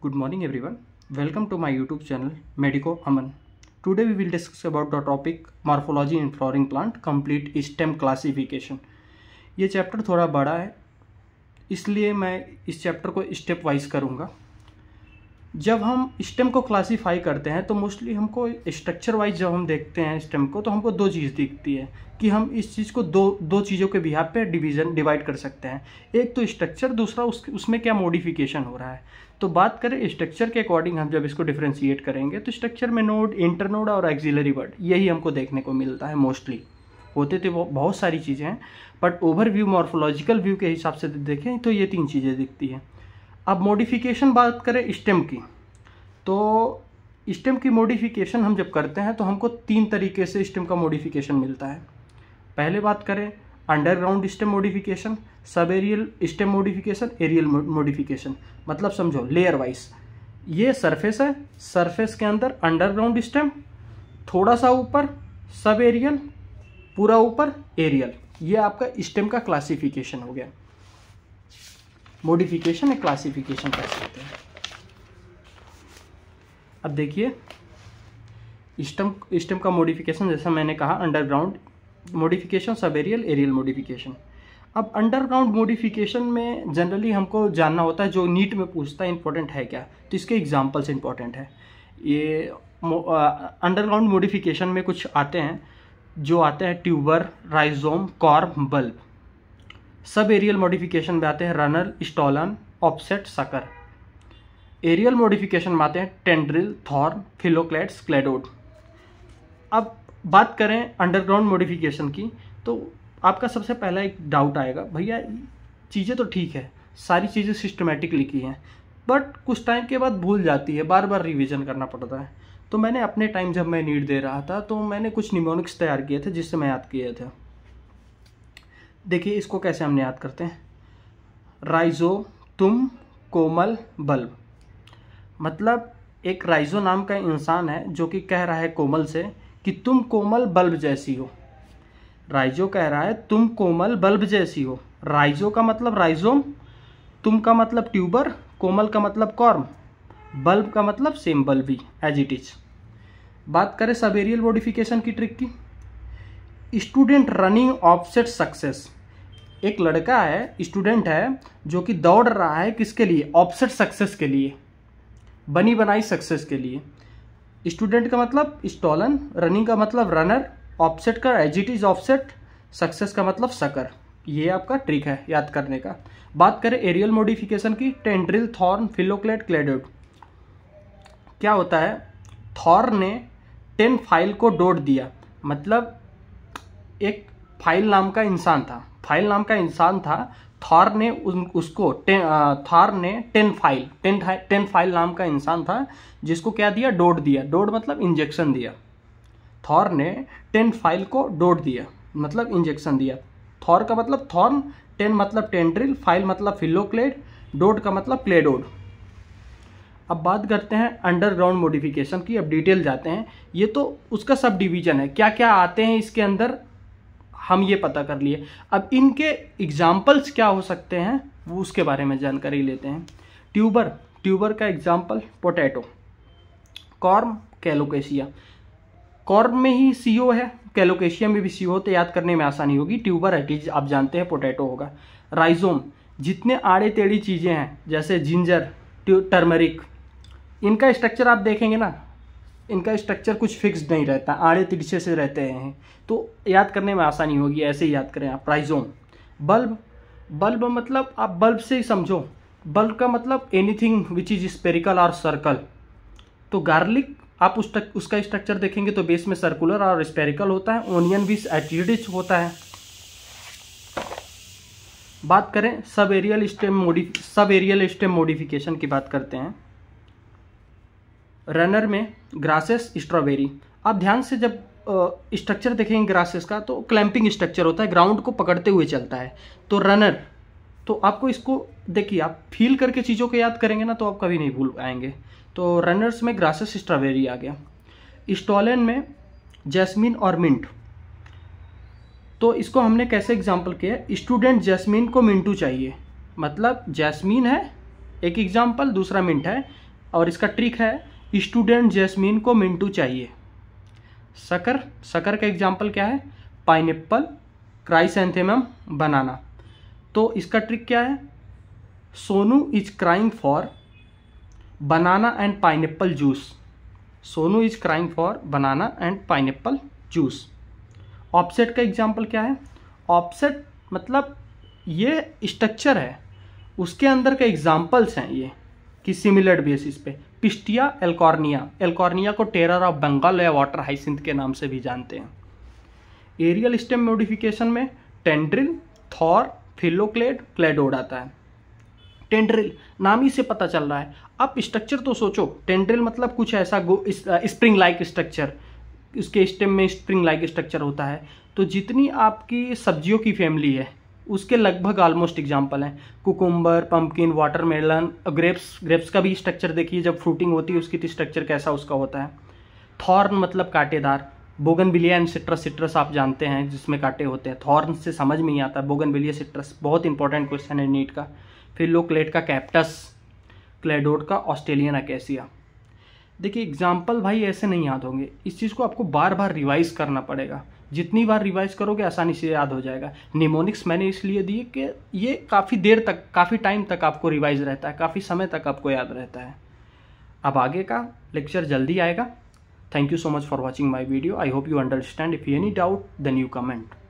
Good morning everyone. Welcome to my YouTube channel Medico Aman. Today we will discuss about the topic Morphology in Flowering Plant Complete STEM Classification. ये chapter थोड़ा बड़ा है इसलिए मैं इस chapter को step wise करूँगा। जब हम स्टेम को क्लासीफाई करते हैं तो मोस्टली हमको स्ट्रक्चर वाइज जब हम देखते हैं स्टेम को तो हमको दो चीज़ दिखती है कि हम इस चीज़ को दो चीज़ों के बिहाफ पे डिवाइड कर सकते हैं। एक तो स्ट्रक्चर, दूसरा उसमें क्या मॉडिफिकेशन हो रहा है। तो बात करें स्ट्रक्चर के अकॉर्डिंग हम जब इसको डिफ्रेंशिएट करेंगे तो स्ट्रक्चर में नोड, इंटरनोड और एक्सिलरी वर्ड यही हमको देखने को मिलता है। मोस्टली होते तो बहुत सारी चीज़ें हैं बट ओवरव्यू मॉर्फोलॉजिकल व्यू के हिसाब से देखें तो ये तीन चीज़ें दिखती हैं। अब मॉडिफिकेशन बात करें स्टेम की, तो स्टेम की मॉडिफिकेशन हम जब करते हैं तो हमको तीन तरीके से स्टेम का मॉडिफिकेशन मिलता है। पहले बात करें अंडरग्राउंड स्टेम मॉडिफिकेशन, सब aerial stem modification, aerial modification. मतलब समझो लेयर वाइज, ये सरफेस है, सरफेस के अंदर अंडरग्राउंड स्टेम, थोड़ा सा ऊपर सब एरियल, पूरा ऊपर एरियल। ये आपका स्टेम का क्लासिफिकेशन हो गया। मॉडिफिकेशन एक क्लासिफिकेशन कर सकते हैं। अब देखिए स्टेम का मॉडिफिकेशन जैसा मैंने कहा, अंडरग्राउंड मॉडिफिकेशन, सब एरियल, एरियल मॉडिफिकेशन। अब अंडरग्राउंड मॉडिफिकेशन में जनरली हमको जानना होता है, जो नीट में पूछता है इंपॉर्टेंट है क्या, तो इसके एग्जांपल्स इंपॉर्टेंट है। ये अंडरग्राउंड मॉडिफिकेशन में कुछ आते हैं जो आते हैं ट्यूबर, राइजोम, कॉर्म, बल्ब। सब एरियल मॉडिफिकेशन में आते हैं runner, stolon, offset, sucker. Aerial modification में आते हैं टेंड्रिल, थॉर्न, फिलोक्लेट्स, क्लेडोड। अब बात करें अंडरग्राउंड मॉडिफिकेशन की तो आपका सबसे पहला एक डाउट आएगा, भैया चीज़ें तो ठीक है, सारी चीज़ें सिस्टमेटिक लिखी हैं बट कुछ टाइम के बाद भूल जाती है, बार बार रिवीजन करना पड़ता है। तो मैंने अपने टाइम जब मैं नीट दे रहा था तो मैंने कुछ निमोनिक्स तैयार किए थे जिससे मैं याद किए थे। देखिए इसको कैसे हमने याद करते हैं। राइजो, तुम, कोमल, बल्ब। मतलब एक राइजो नाम का इंसान है जो कि कह रहा है कोमल से कि तुम कोमल बल्ब जैसी हो। राइजो कह रहा है तुम कोमल बल्ब जैसी हो। राइजो का मतलब राइजोम, तुम का मतलब ट्यूबर, कोमल का मतलब कॉर्म, बल्ब का मतलब सेम बल्ब ही एज इट इज। बात करें सब एरियल मॉडिफिकेशन की ट्रिक की, स्टूडेंट रनिंग ऑफसेट सक्सेस। एक लड़का है, स्टूडेंट है जो कि दौड़ रहा है किसके लिए, ऑफसेट सक्सेस के लिए, बनी बनाई सक्सेस के लिए। स्टूडेंट का मतलब स्टॉलन, रनिंग का मतलब रनर, ऑफसेट का as it is offset, success का मतलब सकर। ये आपका ट्रिक है याद करने का। बात करें एरियल मॉडिफिकेशन की, टेंड्रिल, थॉर्न, फिलोक्लेट, क्लेडोड। क्या होता है, थॉर्न ने 10 फाइल को डोट दिया। मतलब एक फाइल नाम का इंसान था, थॉर ने उसको थॉर ने 10 फाइल नाम का इंसान था जिसको क्या दिया, डोट दिया। डोट मतलब इंजेक्शन दिया। थॉर ने 10 फाइल को डोट दिया मतलब इंजेक्शन दिया। थॉर का मतलब थॉर्न, 10 मतलब टेंड्रिल, फाइल मतलब फिलोक्लेड, डोट का मतलब क्लेडोड। अब बात करते हैं अंडरग्राउंड मॉडिफिकेशन की। अब डिटेल जाते हैं। ये तो उसका सब डिवीजन है, क्या क्या आते हैं इसके अंदर हम ये पता कर लिए। अब इनके एग्जाम्पल्स क्या हो सकते हैं वो उसके बारे में जानकारी लेते हैं। ट्यूबर का एग्जाम्पल पोटैटो। कॉर्म, कैलोकेशिया। कॉर्म में ही सीओ है, कैलोकेशिया में भी सीओ, तो याद करने में आसानी होगी। ट्यूबर है आप जानते हैं, पोटैटो होगा। राइजोम, जितने आड़े टेढ़ी चीज़ें हैं जैसे जिंजर, टर्मरिक, इनका स्ट्रक्चर आप देखेंगे ना, इनका स्ट्रक्चर कुछ फिक्स नहीं रहता, आड़े तिरछे से रहते हैं, तो याद करने में आसानी होगी, ऐसे ही याद करें आप। राइजोम। बल्ब मतलब आप बल्ब से ही समझो, बल्ब का मतलब एनीथिंग विच इज स्पेरिकल और सर्कल। तो गार्लिक आप उसका स्ट्रक्चर देखेंगे तो बेस में सर्कुलर और स्पेरिकल होता है। ओनियन भी एटिडिच होता है। बात करें सब एरियल स्टेम मॉडिफिकेशन की बात करते हैं। रनर में ग्रासेस, स्ट्रॉबेरी। आप ध्यान से जब स्ट्रक्चर देखेंगे ग्रासेस का तो क्लैंपिंग स्ट्रक्चर होता है, ग्राउंड को पकड़ते हुए चलता है। तो रनर, तो आपको इसको देखिए, आप फील करके चीज़ों को याद करेंगे ना तो आप कभी नहीं भूल पाएंगे। तो रनर्स में ग्रासेस, स्ट्रॉबेरी आ गया। स्टॉलन में जैस्मीन और मिंट। तो इसको हमने कैसे एग्जाम्पल किया, स्टूडेंट जैस्मीन को मिंटू चाहिए। मतलब जैस्मीन है एक एग्जाम्पल, दूसरा मिंट है। और इसका ट्रिक है स्टूडेंट जैस्मीन को मिंटू चाहिए। शकर का एग्जाम्पल क्या है? पाइनएप्पल, क्राइसैंथेमम, बनाना। तो इसका ट्रिक क्या है? Sonu is crying for banana and pineapple juice. Sonu is crying for banana and pineapple juice. Offset का एग्जाम्पल क्या है? ऑफसेट मतलब ये स्ट्रक्चर है, उसके अंदर के एग्जाम्पल्स हैं ये कि सिमिलर बेसिस पे। पिस्टिया एल्कॉर्निया, एल्कॉर्निया को टेरर ऑफ बंगाल या वाटर हाइसिंथ के नाम से भी जानते हैं। एरियल स्टेम मॉडिफिकेशन में टेंड्रिल, थॉर, फिलोक्लेड, क्लेडोड आता है। टेंड्रिल नाम ही से पता चल रहा है। आप स्ट्रक्चर तो सोचो, टेंड्रिल मतलब कुछ ऐसा स्प्रिंग लाइक स्ट्रक्चर, उसके स्टेम में स्प्रिंग लाइक स्ट्रक्चर होता है। तो जितनी आपकी सब्जियों की फैमिली है उसके लगभग ऑलमोस्ट एग्जाम्पल हैं। कुकुम्बर, पंपकिन, वाटरमेलन, ग्रेप्स का भी स्ट्रक्चर देखिए, जब फ्रूटिंग होती है उसकी स्ट्रक्चर कैसा उसका होता है। थॉर्न मतलब कांटेदार, बोगनविलिया एंड सिट्रस आप जानते हैं जिसमें कांटे होते हैं। थॉर्न से समझ में नहीं आता, बोगनविलिया सिट्रस बहुत इंपॉर्टेंट क्वेश्चन है नीट का। फिलोक्लेड का कैप्टस, क्लेडोड का ऑस्ट्रेलियन अकेसिया। देखिए एग्जाम्पल भाई ऐसे नहीं याद होंगे, इस चीज़ को आपको बार बार रिवाइज करना पड़ेगा। जितनी बार रिवाइज करोगे आसानी से याद हो जाएगा। निमोनिक्स मैंने इसलिए दिए कि ये काफ़ी देर तक, काफ़ी टाइम तक आपको रिवाइज रहता है, काफ़ी समय तक आपको याद रहता है। अब आगे का लेक्चर जल्दी आएगा। Thank you so much for watching my video. I hope you understand. If you any doubt, then you comment.